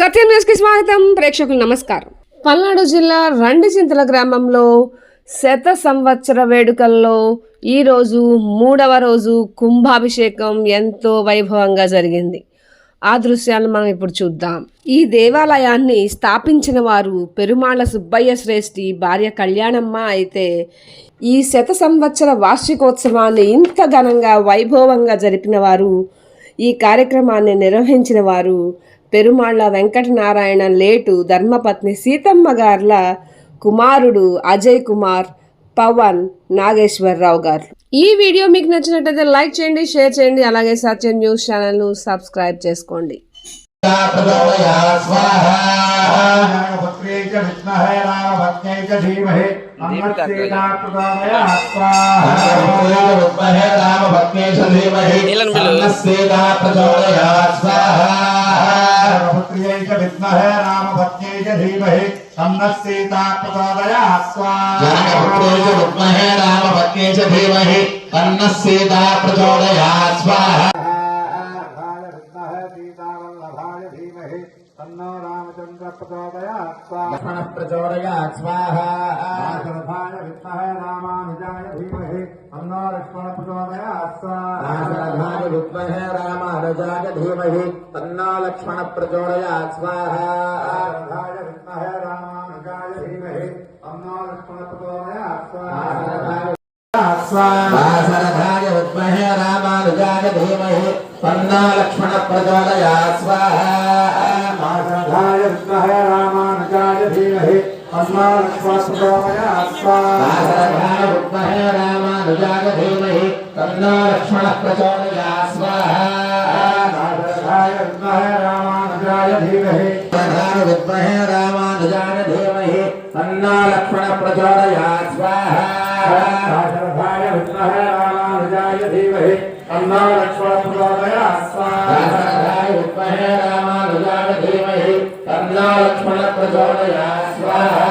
సత్యం న్యూస్కి స్వాగతం. ప్రేక్షకులు నమస్కారం. పల్నాడు జిల్లా రండిచింతల గ్రామంలో శత సంవత్సర వేడుకల్లో ఈరోజు 3వ రోజు కుంభాభిషేకం ఎంతో వైభవంగా జరిగింది. ఆ దృశ్యాలను మనం ఇప్పుడు చూద్దాం. ఈ దేవాలయాన్ని స్థాపించిన వారు పెరుమాళ్ల సుబ్బయ్య శ్రేష్ఠి భార్య కళ్యాణమ్మ అయితే ఈ శత సంవత్సర వార్షికోత్సవాన్ని ఇంత ఘనంగా వైభవంగా జరిపిన వారు, ఈ కార్యక్రమాన్ని నిర్వహించిన వారు పెరుమాళ్ల వెంకటనారాయణ లేటు ధర్మపత్ని సీతమ్మ గార్ల కుమారుడు అజయ్ కుమార్ పవన్ నాగేశ్వరరావు గారు. ఈ వీడియో మీకు నచ్చినట్లయితే లైక్ చేయండి, షేర్ చేయండి, అలాగే సత్యం న్యూస్ ఛానల్ను సబ్స్క్రైబ్ చేసుకోండి. तन्नो रामचंद्र प्रचोदयात् स्वाहा प्रचोदयात् स्वाहा आशरथाय विद्महे रामानुजाय धीमहि तन्नो लक्ष्मण प्रचोदयात् स्वाहा आशरथाय विद्महे रामानुजाय धीमहि तन्नो लक्ष्मण प्रचोदयात् स्वाहा आशरथाय विद्महे रामानुजाय धीमहि तन्नो लक्ष्मण प्रचोदयात् स्वाहा आशरथाय विद्महे रामानुजाय धीमहि तन्नो लक्ष्मण प्रचोदयात् स्वाहा आशरथाय विद्महे रामानुजाय धीमहि तन्नो लक्ष्मण प्रचोदयात् स्वाहा आशरथाय विद्महे रामानुजाय धीमहि तन्नो लक्ष्मण प्रचोदयात् स्वाहा आशरथाय विद्महे रामानुजाय धीमहि विद्महे रामानुजाय धीमहि तन्नो लक्ष्मण प्रचोदयात् स्वाहा आशरथाय विद्महे रामानुजाय धीमहि तन्नो लक्ष्मण प्रचोदयात् स्वाहा आशरथाय विद्महे रामानुजाय धीमहि तन्नो लक्ष्मण प्रचोदयात् स्वाहा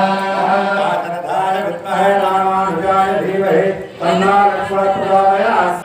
आशरथाय विद्महे रामानुजाय धीमहि तन्नो लक्ष्मण प्रचोदयात्